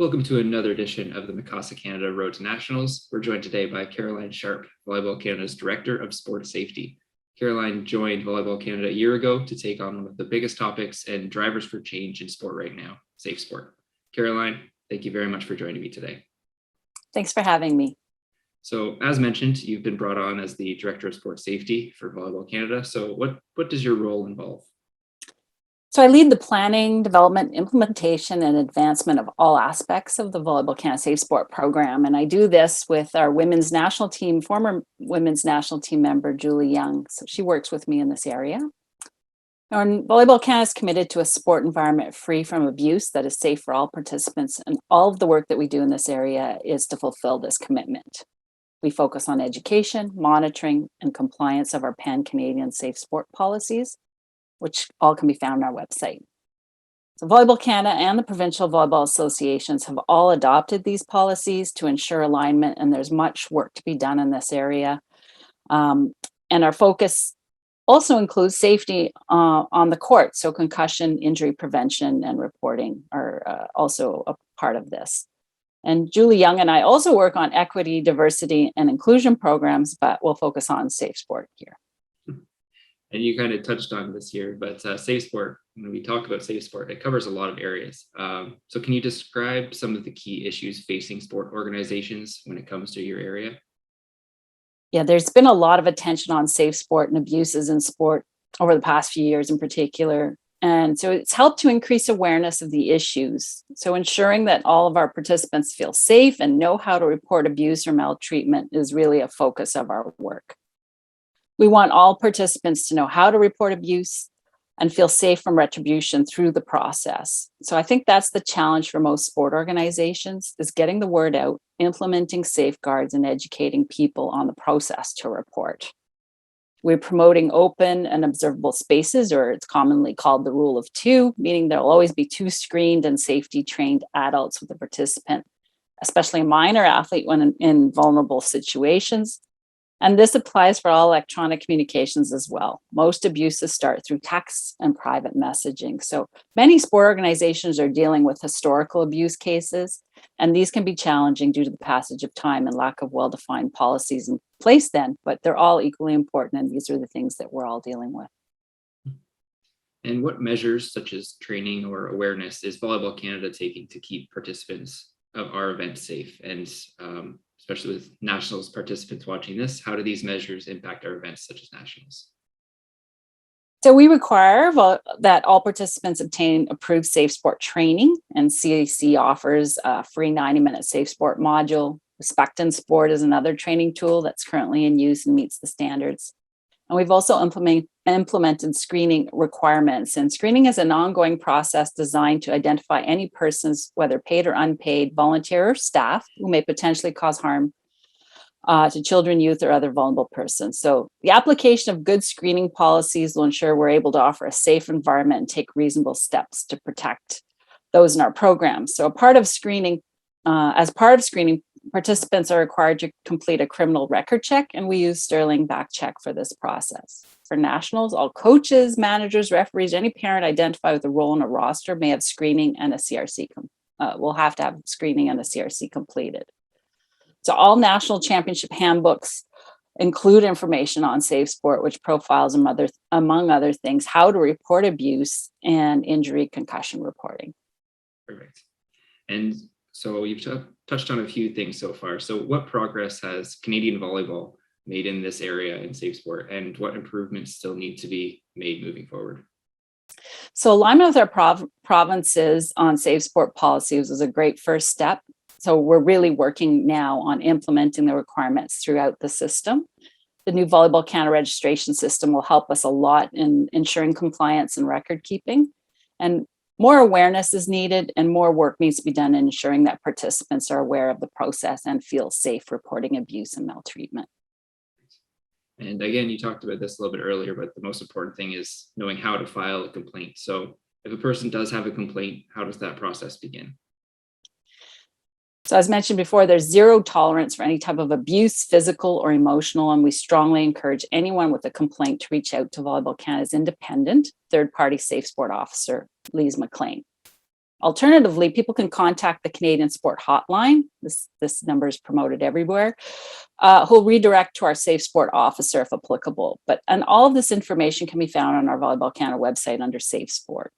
Welcome to another edition of the Mikasa Canada Road to Nationals. We're joined today by Caroline Sharp, Volleyball Canada's Director of Sport Safety. Caroline joined Volleyball Canada a year ago to take on one of the biggest topics and drivers for change in sport right now, safe sport. Caroline, thank you very much for joining me today. Thanks for having me. So as mentioned, you've been brought on as the Director of Sport Safety for Volleyball Canada. So what does your role involve? So I lead the planning, development, implementation, and advancement of all aspects of the Volleyball Canada Safe Sport program. And I do this with our women's national team, former women's national team member, Julie Young. So she works with me in this area. And Volleyball Canada is committed to a sport environment free from abuse that is safe for all participants. And all of the work that we do in this area is to fulfill this commitment. We focus on education, monitoring, and compliance of our pan-Canadian safe sport policies, which all can be found on our website. So Volleyball Canada and the Provincial Volleyball Associations have all adopted these policies to ensure alignment, and there's much work to be done in this area. And our focus also includes safety on the court, so concussion, injury prevention, and reporting are also a part of this. And Julie Young and I also work on equity, diversity, and inclusion programs, but we'll focus on safe sport here. And you kind of touched on this here, but safe sport, when we talk about safe sport, it covers a lot of areas. So can you describe some of the key issues facing sport organizations when it comes to your area? Yeah, there's been a lot of attention on safe sport and abuses in sport over the past few years in particular. And so it's helped to increase awareness of the issues. So ensuring that all of our participants feel safe and know how to report abuse or maltreatment is really a focus of our work. We want all participants to know how to report abuse and feel safe from retribution through the process. So I think that's the challenge for most sport organizations, is getting the word out, implementing safeguards, and educating people on the process to report. We're promoting open and observable spaces, or it's commonly called the rule of two, meaning there'll always be two screened and safety trained adults with the participant, especially a minor athlete when in vulnerable situations. And this applies for all electronic communications as well. Most abuses start through texts and private messaging. So many sport organizations are dealing with historical abuse cases, and these can be challenging due to the passage of time and lack of well-defined policies in place then, but they're all equally important, and these are the things that we're all dealing with. And what measures, such as training or awareness, is Volleyball Canada taking to keep participants of our event safe? And especially with nationals participants watching this, how do these measures impact our events such as nationals? So we require that all participants obtain approved safe sport training, and CAC offers a free 90-minute safe sport module. Respect in Sport is another training tool that's currently in use and meets the standards. And we've also implemented screening requirements. And screening is an ongoing process designed to identify any persons, whether paid or unpaid, volunteer or staff, who may potentially cause harm to children, youth, or other vulnerable persons. So the application of good screening policies will ensure we're able to offer a safe environment and take reasonable steps to protect those in our program. So as part of screening, participants are required to complete a criminal record check, and we use Sterling Back Check for this process. For nationals, all coaches, managers, referees, any parent identified with a role in a roster may have screening and a CRC. Will have to have screening and a CRC completed. So all national championship handbooks include information on safe sport, which profiles, among other things, how to report abuse and injury concussion reporting. Perfect. And so you've touched on a few things so far. So what progress has Canadian volleyball made in this area in safe sport, and what improvements still need to be made moving forward? So alignment with our provinces on safe sport policies was a great first step. So we're really working now on implementing the requirements throughout the system. The new Volleyball Canada registration system will help us a lot in ensuring compliance and record keeping. And more awareness is needed, and more work needs to be done in ensuring that participants are aware of the process and feel safe reporting abuse and maltreatment. And again, you talked about this a little bit earlier, but the most important thing is knowing how to file a complaint. So if a person does have a complaint, how does that process begin? So as mentioned before, there's zero tolerance for any type of abuse, physical or emotional, and we strongly encourage anyone with a complaint to reach out to Volleyball Canada's independent third-party safe sport officer, Lise McLean. Alternatively, people can contact the Canadian Sport Hotline. This number is promoted everywhere, who'll redirect to our Safe Sport officer if applicable. And all of this information can be found on our Volleyball Canada website under Safe Sport.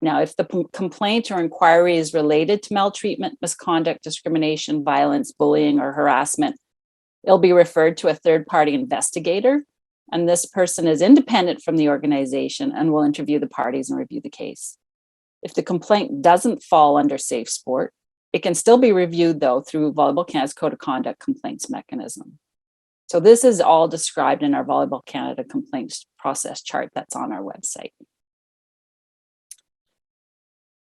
Now, if the complaint or inquiry is related to maltreatment, misconduct, discrimination, violence, bullying, or harassment, it'll be referred to a third-party investigator. And this person is independent from the organization and will interview the parties and review the case. If the complaint doesn't fall under Safe Sport, it can still be reviewed, though, through Volleyball Canada's Code of Conduct complaints mechanism. So this is all described in our Volleyball Canada complaints process chart that's on our website.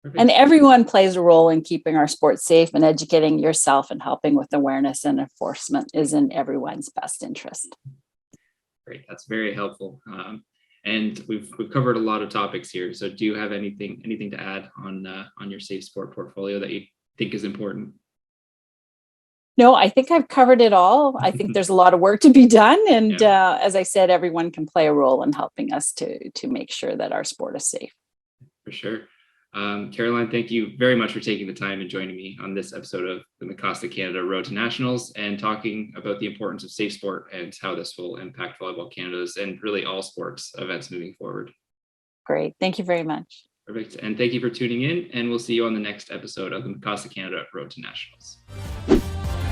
Perfect. And everyone plays a role in keeping our sport safe, and educating yourself and helping with awareness and enforcement is in everyone's best interest. Great, that's very helpful. And we've covered a lot of topics here. So do you have anything to add on your Safe Sport portfolio that you think is important? No, I think I've covered it all. I think there's a lot of work to be done. And as I said, everyone can play a role in helping us to make sure that our sport is safe. For sure. Caroline, thank you very much for taking the time and joining me on this episode of the Mikasa Canada Road to Nationals and talking about the importance of safe sport and how this will impact Volleyball Canada's and really all sports events moving forward. Great. Thank you very much. Perfect. And thank you for tuning in, and we'll see you on the next episode of the Mikasa Canada Road to Nationals.